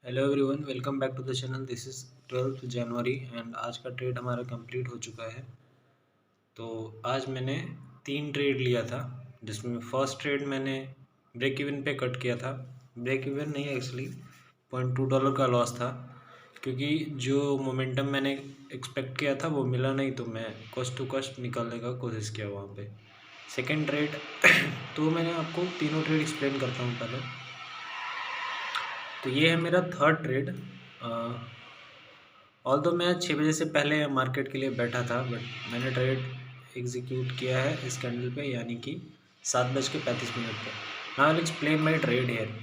Hello everyone, welcome back to the channel. This is 12th January and आज का trade हमारा complete हो चुका है। तो आज मैंने 3 ट्रेड लिया था, जिसमें फर्स्ट ट्रेड मैंने ब्रेक इवन पे कट किया था। ब्रेक इवन नहीं, एक्चुअली $0.2 का लॉस था, क्योंकि जो मोमेंटम मैंने एक्सपेक्ट किया था वो मिला नहीं, तो मैं कॉस्ट टू कॉस्ट निकालने का कोशिश किया वहाँ पे। सेकेंड ट्रेड तो मैंने आपको तीनों ट्रेड एक्सप्लेन करता हूँ पहले। तो ये है मेरा थर्ड ट्रेड। ऑल्दो मैं 6 बजे से पहले मार्केट के लिए बैठा था, बट मैंने ट्रेड एग्जीक्यूट किया है इस कैंडल पे, यानी कि 7:35 पे। Now will explain my trade here.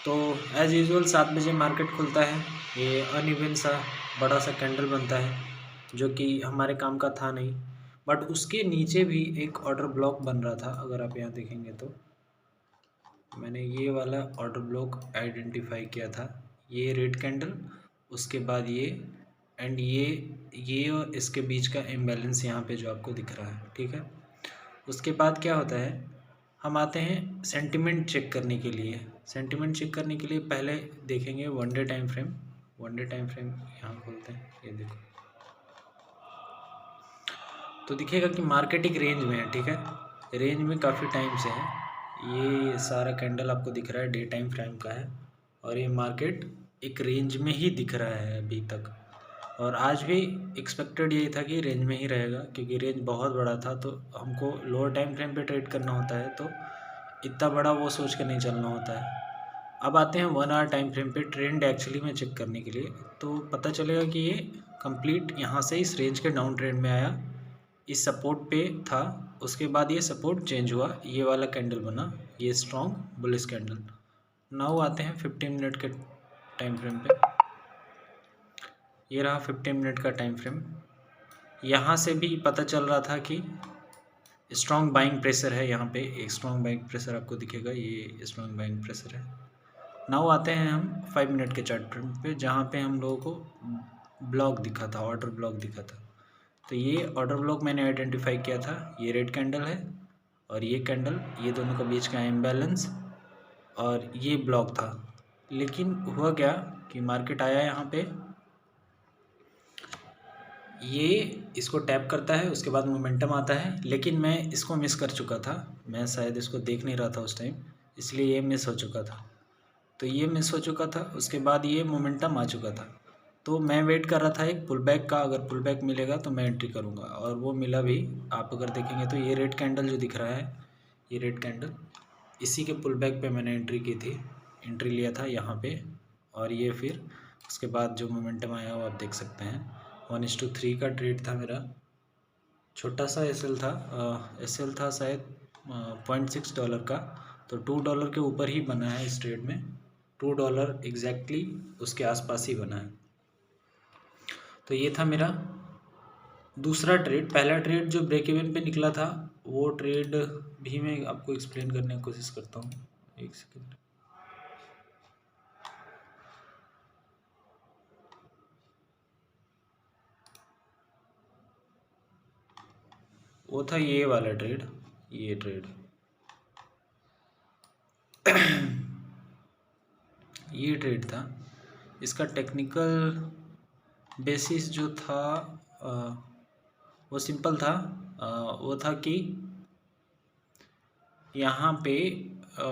तो एज़ यूजुअल 7 बजे मार्केट खुलता है, ये अनइवन सा बड़ा सा कैंडल बनता है, जो कि हमारे काम का था नहीं। बट उसके नीचे भी एक ऑर्डर ब्लॉक बन रहा था। अगर आप यहाँ देखेंगे तो मैंने ये वाला ऑर्डर ब्लॉक आइडेंटिफाई किया था, ये रेड कैंडल, उसके बाद ये एंड ये और इसके बीच का इम्बैलेंस यहाँ पे जो आपको दिख रहा है, ठीक है। उसके बाद क्या होता है, हम आते हैं सेंटिमेंट चेक करने के लिए। सेंटिमेंट चेक करने के लिए पहले देखेंगे one day time frame. One day time frame यहाँ खोलते हैं, ये देखो, तो दिखेगा कि मार्केट एक रेंज में है, ठीक है। रेंज में काफ़ी टाइम से है। ये सारा कैंडल आपको दिख रहा है डे टाइम फ्रेम का है, और ये मार्केट एक रेंज में ही दिख रहा है अभी तक। और आज भी एक्सपेक्टेड यही था कि रेंज में ही रहेगा, क्योंकि रेंज बहुत बड़ा था, तो हमको लोअर टाइम फ्रेम पे ट्रेड करना होता है, तो इतना बड़ा वो सोच के नहीं चलना होता है। अब आते हैं 1 आवर टाइम फ्रेम पे ट्रेंड एक्चुअली में चेक करने के लिए। तो पता चलेगा कि ये कंप्लीट यहाँ से इस रेंज के डाउन ट्रेंड में आया, इस सपोर्ट पे था, उसके बाद ये सपोर्ट चेंज हुआ, ये वाला कैंडल बना, ये स्ट्रॉन्ग बुलिश कैंडल। नाउ आते हैं 15 मिनट के टाइम फ्रेम पे। ये रहा 15 मिनट का टाइम फ्रेम। यहाँ से भी पता चल रहा था कि स्ट्रॉन्ग बाइंग प्रेशर है, यहाँ पे एक स्ट्रॉन्ग बाइंग प्रेशर आपको दिखेगा, ये स्ट्रॉन्ग बाइंग प्रेशर है। नाउ आते हैं हम 5 मिनट के चार्ट फ्रेम पे, जहाँ पे हम लोगों को ब्लॉक दिखा था, ऑर्डर ब्लॉक दिखा था। तो ये ऑर्डर ब्लॉक मैंने आइडेंटिफाई किया था, ये रेड कैंडल है और ये कैंडल, ये दोनों का बीच का इम्बैलेंस, और ये ब्लॉक था। लेकिन हुआ क्या कि मार्केट आया यहाँ पे, ये इसको टैप करता है, उसके बाद मोमेंटम आता है, लेकिन मैं इसको मिस कर चुका था, मैं शायद इसको देख नहीं रहा था उस टाइम, इसलिए ये मिस हो चुका था। तो ये मिस हो चुका था, उसके बाद ये मोमेंटम आ चुका था। तो मैं वेट कर रहा था एक पुल बैक का, अगर पुल बैक मिलेगा तो मैं एंट्री करूँगा, और वो मिला भी। आप अगर देखेंगे तो ये रेड कैंडल जो दिख रहा है, ये रेड कैंडल, इसी के पुल बैक पे मैंने एंट्री की थी, एंट्री लिया था यहाँ पे। और ये फिर उसके बाद जो मोमेंटम आया वो आप देख सकते हैं। 1:3 का ट्रेड था मेरा, छोटा सा एसएल था, एसएल था शायद $0.6 का, तो $2 के ऊपर ही बना है इस ट्रेड में, $2 एग्जैक्टली उसके आसपास ही बना है। तो ये था मेरा दूसरा ट्रेड। पहला ट्रेड जो ब्रेक इवन पे निकला था, वो ट्रेड भी मैं आपको एक्सप्लेन करने की कोशिश करता हूँ, एक सेकेंड। वो था ये वाला ट्रेड, ये ट्रेड ये ट्रेड था। इसका टेक्निकल बेसिस जो था वो सिंपल था। वो था कि यहाँ पे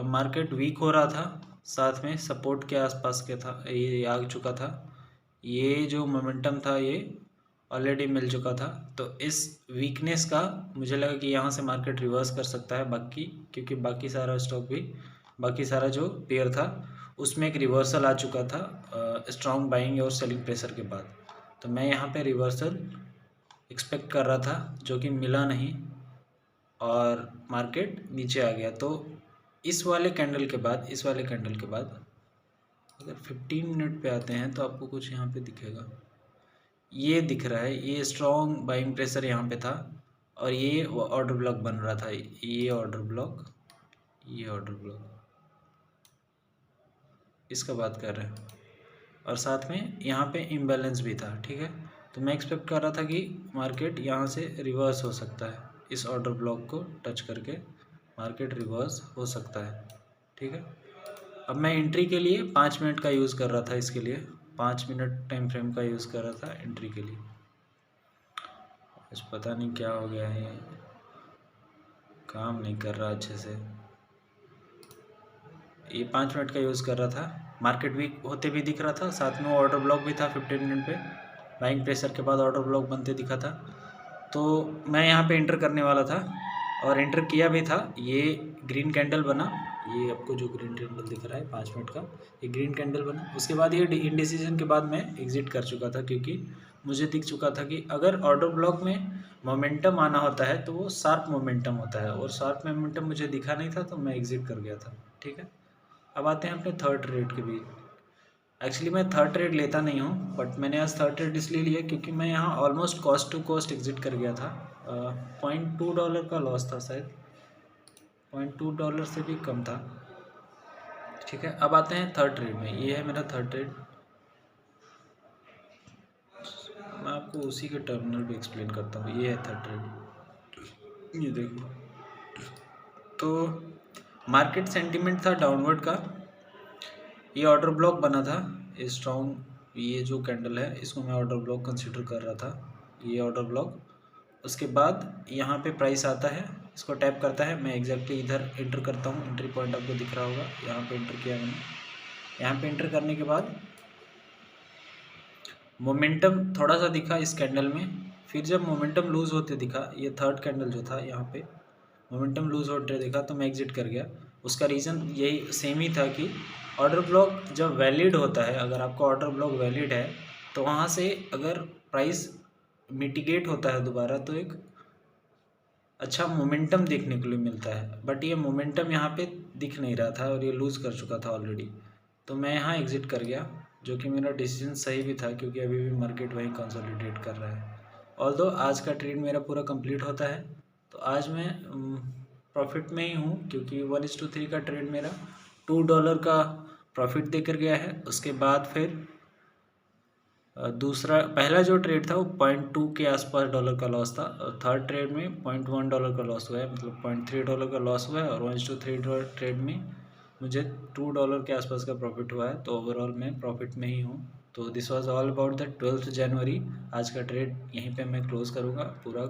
मार्केट वीक हो रहा था, साथ में सपोर्ट के आसपास के था, ये आ चुका था, ये जो मोमेंटम था ये ऑलरेडी मिल चुका था। तो इस वीकनेस का मुझे लगा कि यहाँ से मार्केट रिवर्स कर सकता है, बाकी क्योंकि बाकी सारा स्टॉक भी, बाकी सारा जो पेयर था उसमें एक रिवर्सल आ चुका था स्ट्रॉन्ग बाइंग और सेलिंग प्रेशर के बाद। तो मैं यहाँ पे रिवर्सल एक्सपेक्ट कर रहा था, जो कि मिला नहीं और मार्केट नीचे आ गया। तो इस वाले कैंडल के बाद, इस वाले कैंडल के बाद अगर 15 मिनट पे आते हैं तो आपको कुछ यहाँ पे दिखेगा, ये दिख रहा है, ये स्ट्रॉन्ग बाइंग प्रेशर यहाँ पे था, और ये ऑर्डर ब्लॉक बन रहा था, ये ऑर्डर ब्लॉक, ये ऑर्डर ब्लॉक, इसका बात कर रहे हैं। और साथ में यहाँ पे इम्बैलेंस भी था, ठीक है। तो मैं एक्सपेक्ट कर रहा था कि मार्केट यहाँ से रिवर्स हो सकता है, इस ऑर्डर ब्लॉक को टच करके मार्केट रिवर्स हो सकता है, ठीक है। अब मैं एंट्री के लिए 5 मिनट का यूज़ कर रहा था, इसके लिए 5 मिनट टाइम फ्रेम का यूज़ कर रहा था एंट्री के लिए। कुछ पता नहीं क्या हो गया है, काम नहीं कर रहा अच्छे से। ये 5 मिनट का यूज़ कर रहा था, मार्केट वीक होते भी दिख रहा था, साथ में ऑर्डर ब्लॉक भी था 15 मिनट पे, बाइंग प्रेशर के बाद ऑर्डर ब्लॉक बनते दिखा था। तो मैं यहाँ पे एंटर करने वाला था और एंटर किया भी था। ये ग्रीन कैंडल बना, ये आपको जो ग्रीन कैंडल दिख रहा है 5 मिनट का, ये ग्रीन कैंडल बना। उसके बाद ये इनडिसीजन के बाद मैं एग्जिट कर चुका था, क्योंकि मुझे दिख चुका था कि अगर ऑर्डर ब्लॉक में मोमेंटम आना होता है तो वो शार्प मोमेंटम होता है, और शार्प मोमेंटम मुझे दिखा नहीं था, तो मैं एग्जिट कर गया था। ठीक है, अब आते हैं अपने थर्ड ट्रेड के बीच। एक्चुअली मैं थर्ड ट्रेड लेता नहीं हूँ, बट मैंने आज थर्ड ट्रेड इसलिए लिया क्योंकि मैं यहाँ almost cost to cost exit कर गया था। $0.2 का लॉस था शायद, $0.2 से भी कम था। ठीक है, अब आते हैं थर्ड ट्रेड में। ये है मेरा थर्ड ट्रेड, मैं आपको उसी के टर्मिनल पे एक्सप्लेन करता हूँ। ये है थर्ड ट्रेड, ये देखो। तो मार्केट सेंटीमेंट था डाउनवर्ड का, ये ऑर्डर ब्लॉक बना था स्ट्रॉन्ग, ये जो कैंडल है इसको मैं ऑर्डर ब्लॉक कंसिडर कर रहा था, ये ऑर्डर ब्लॉक। उसके बाद यहाँ पे प्राइस आता है, इसको टैप करता है, मैं एग्जैक्टली इधर एंटर करता हूँ, एंट्री पॉइंट आपको दिख रहा होगा, यहाँ पे एंटर किया मैंने। यहाँ पे एंटर करने के बाद मोमेंटम थोड़ा सा दिखा इस कैंडल में, फिर जब मोमेंटम लूज़ होते दिखा, ये थर्ड कैंडल जो था यहाँ पे मोमेंटम लूज़ होते देखा, तो मैं एग्जिट कर गया। उसका रीज़न यही सेम ही था कि ऑर्डर ब्लॉक जब वैलिड होता है, अगर आपका ऑर्डर ब्लॉक वैलिड है तो वहाँ से अगर प्राइस मिटिगेट होता है दोबारा, तो एक अच्छा मोमेंटम देखने के लिए मिलता है। बट ये मोमेंटम यहाँ पे दिख नहीं रहा था और ये लूज़ कर चुका था ऑलरेडी, तो मैं यहाँ एग्ज़िट कर गया, जो कि मेरा डिसीजन सही भी था, क्योंकि अभी भी मार्केट वहीं कंसोलिडेट कर रहा है। ऑल्दो आज का ट्रेड मेरा पूरा कंप्लीट होता है, तो आज मैं प्रॉफिट में ही हूँ, क्योंकि 1:3 का ट्रेड मेरा $2 का प्रॉफिट देकर गया है। उसके बाद फिर दूसरा पहला जो ट्रेड था वो $0.2 के आसपास डॉलर का लॉस था, और थर्ड ट्रेड में $0.1 का लॉस हुआ है, मतलब $0.3 का लॉस हुआ है, और 1:3 ट्रेड में मुझे $2 के आसपास का प्रॉफिट हुआ है। तो ओवरऑल मैं प्रॉफिट में ही हूँ। तो this was all about the 12 जनवरी। आज का ट्रेड यहीं पे मैं क्लोज़ करूँगा, पूरा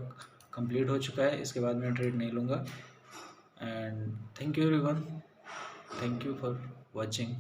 कंप्लीट हो चुका है, इसके बाद मैं ट्रेड नहीं लूँगा। And thank you everyone, thank you for watching.